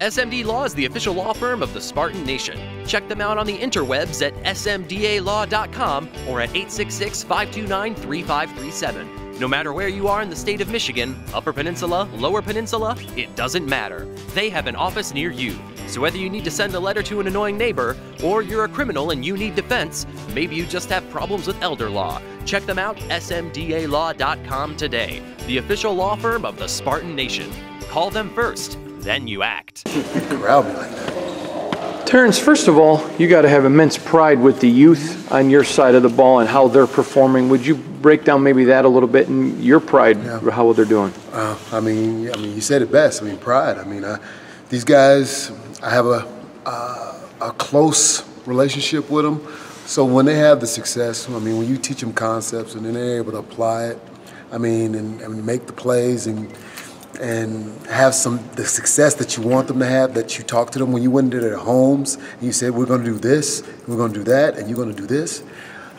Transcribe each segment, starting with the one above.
SMD Law is the official law firm of the Spartan Nation. Check them out on the interwebs at smdalaw.com or at 866-529-3537. No matter where you are in the state of Michigan, Upper Peninsula, Lower Peninsula, it doesn't matter. They have an office near you. So whether you need to send a letter to an annoying neighbor, or you're a criminal and you need defense, maybe you just have problems with elder law, check them out, smdalaw.com today. The official law firm of the Spartan Nation. Call them first, then you act. Corral me like that. Terrence, first of all, you got to have immense pride with the youth on your side of the ball and how they're performing. Would you break down maybe that a little bit and your pride, how they're doing? I mean, you said it best. I mean, pride. I mean, these guys, I have a close relationship with them. So when they have the success, I mean, when you teach them concepts and then they're able to apply it, I mean, and make the plays and have the success that you want them to have, that you talk to them when you went into their homes and you said, we're going to do this, we're going to do that, and you're going to do this.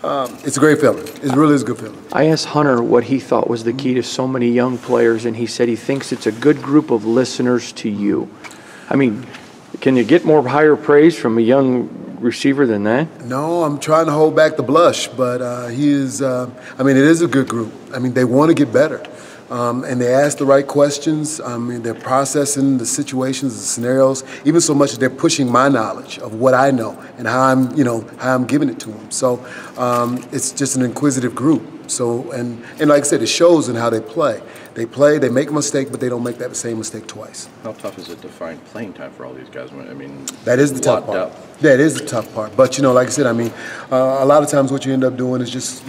It's a great feeling. It really is a good feeling. I asked Hunter what he thought was the key to so many young players, and he said he thinks it's a good group of listeners to you. I mean, can you get more higher praise from a young receiver than that? No, I'm trying to hold back the blush, but he is, I mean, it is a good group. I mean, they want to get better. And they ask the right questions. I mean, they're processing the situations, the scenarios, even so much as they're pushing my knowledge of what I know and how I'm giving it to them. So it's just an inquisitive group. So, and like I said, it shows in how they play. They make a mistake, but they don't make that same mistake twice. How tough is it to find playing time for all these guys? I mean, that is the tough part. Yeah, it is the tough part. But, like I said, I mean, a lot of times what you end up doing is just,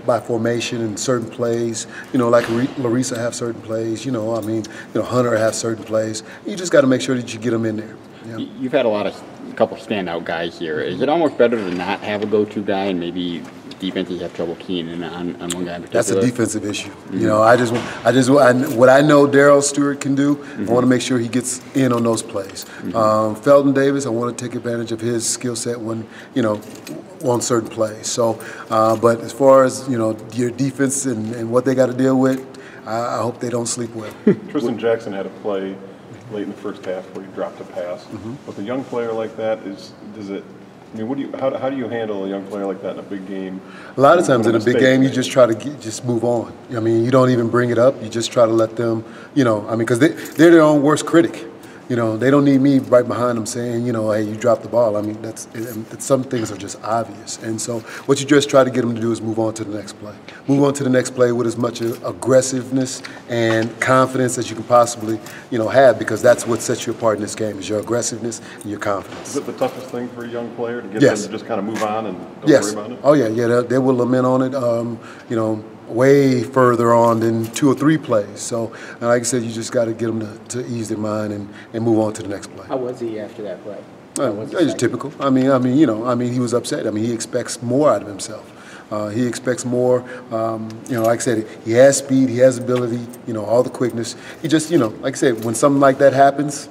by formation and certain plays, like Larissa have certain plays, I mean, Hunter have certain plays. You just got to make sure that you get them in there. Yeah. You've had a couple standout guys here. Is it almost better to not have a go-to guy and maybe defenses have trouble keying in on one guy in particular? That's a defensive issue. Mm-hmm. What I know Darryl Stewart can do, mm-hmm. I want to make sure he gets in on those plays. Mm-hmm. Felton Davis, I want to take advantage of his skill set when, on certain plays. So, but as far as, your defense and what they got to deal with, I hope they don't sleep well. Tristan Jackson had a play late in the first half where he dropped a pass. Mm-hmm. With a young player like that, how do you handle a young player like that in a big game? A lot of times in a big game, you just try to just move on. I mean, you don't even bring it up. You just try to let them, because they're their own worst critic. They don't need me right behind them saying, hey, you dropped the ball. I mean, some things are just obvious. And so what you just try to get them to do is move on to the next play. Move on to the next play with as much aggressiveness and confidence as you can possibly, have, because that's what sets you apart in this game is your aggressiveness and your confidence. Is it the toughest thing for a young player to get them to just kind of move on and don't worry about it? Oh, yeah. They will lament on it, way further on than 2 or 3 plays. So, like I said, you just got to get them to ease their mind and move on to the next play. How was he after that play? It's typical. I mean, he was upset. I mean, he expects more out of himself. He expects more. Like I said, he has speed, he has ability, all the quickness. He just, like I said, when something like that happens,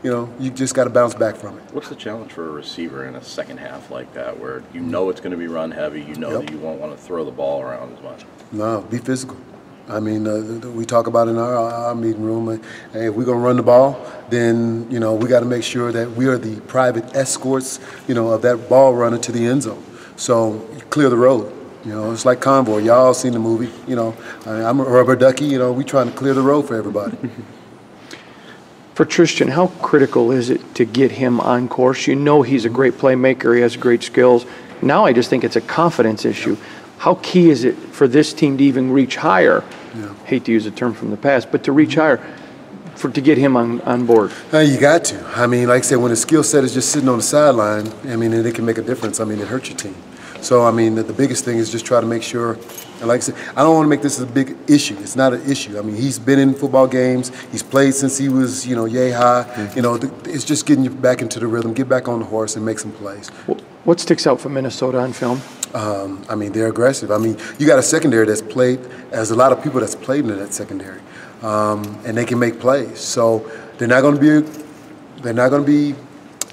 you just got to bounce back from it. What's the challenge for a receiver in a second half like that, where it's going to be run heavy, that you won't want to throw the ball around as much? No, be physical. I mean, we talk about in our meeting room, hey, if we're going to run the ball, then, we got to make sure that we are the private escorts, of that ball runner to the end zone. So clear the road. It's like Convoy. Y'all seen the movie. I'm a rubber ducky. We trying to clear the road for everybody. For Tristan, how critical is it to get him on course? He's a great playmaker. He has great skills. Now I just think it's a confidence issue. How key is it for this team to even reach higher? Hate to use a term from the past, but to reach higher to get him on board? You got to. I mean, like I said, when a skill set is just sitting on the sideline, I mean, it can make a difference. I mean, it hurts your team. So, I mean, the biggest thing is just try to make sure, and like I said, I don't want to make this a big issue. It's not an issue. I mean, he's been in football games. He's played since he was, yay high. Mm-hmm. It's just getting you back into the rhythm, get back on the horse and make some plays. What sticks out for Minnesota on film? I mean, they're aggressive. I mean, you got a secondary that's played, there's a lot of people that's played in that secondary, and they can make plays. So they're not going to be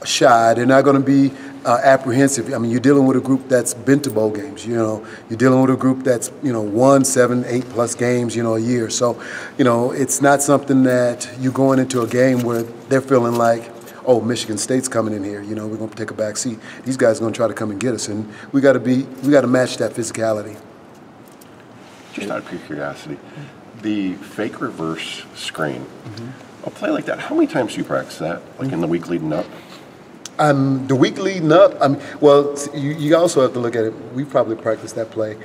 shy. They're not going to be apprehensive. I mean, you're dealing with a group that's been to bowl games. You know, you're dealing with a group that's won 7, 8+ games a year. So, it's not something that you're going into a game where they're feeling like, oh, Michigan State's coming in here. We're going to take a back seat. These guys are going to try to come and get us, and we got to match that physicality. Just out of curiosity, the fake reverse screen, a play like that, how many times do you practice that, like in the week leading up? The week leading up, well, you also have to look at it. We probably practiced that play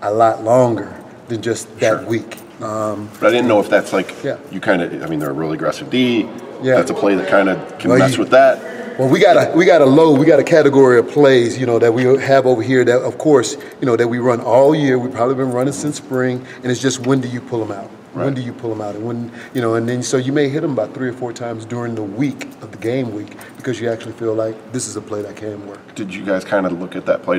a lot longer than just that week. But I didn't know if that's like, you kind of, they're a really aggressive D. That's a play that kind of can mess with that. Well, we got a category of plays, that we have over here that, of course, that we run all year. We've probably been running since spring, and it's just when do you pull them out? Right. When do you pull them out? And when, and then so you may hit them about 3 or 4 times during the week of the game week because you actually feel like this is a play that can work. Did you guys kind of look at that play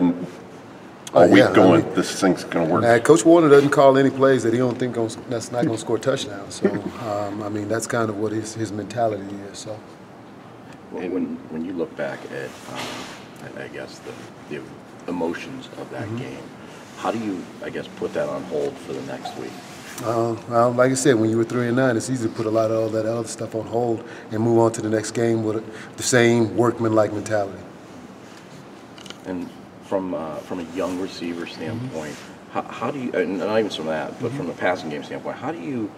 all week going, this thing's going to work? Coach Warner doesn't call any plays that he don't think that's not going to score touchdowns. So, that's kind of what his mentality is. So. When you look back at, I guess, the emotions of that game, how do you, put that on hold for the next week? Well, like I said, when you were 3-9, it's easy to put a lot of all that other stuff on hold and move on to the next game with the same workman-like mentality. And from a young receiver standpoint, how do you, and not even from that, but from a passing game standpoint, how do you,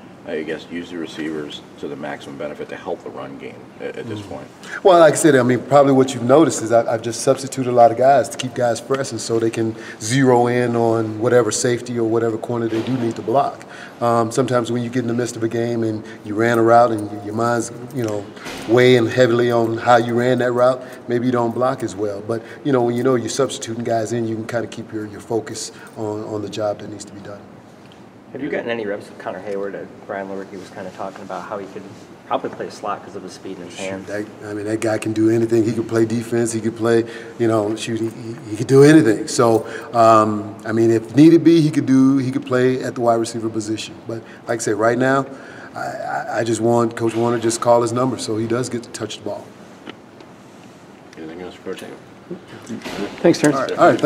use the receivers to the maximum benefit to help the run game at this point? Well, like I said, probably what you've noticed is I've just substituted a lot of guys to keep guys fresh and so they can zero in on whatever safety or whatever corner they do need to block. Sometimes when you get in the midst of a game and you ran a route and your mind's, weighing heavily on how you ran that route, maybe you don't block as well. But, when you're substituting guys in, you can kind of keep your focus on the job that needs to be done. Have you gotten any reps with Connor Hayward? Brian Lewerke was kind of talking about how he could probably play slot because of his speed in his hands. That guy can do anything. He could play defense. He could play, shoot. He could do anything. So, if needed be, he could play at the wide receiver position. But like I said, right now, I just want Coach Warner to just call his number so he does get to touch the ball. Anything else for Coach? Thanks, Terrence. All right.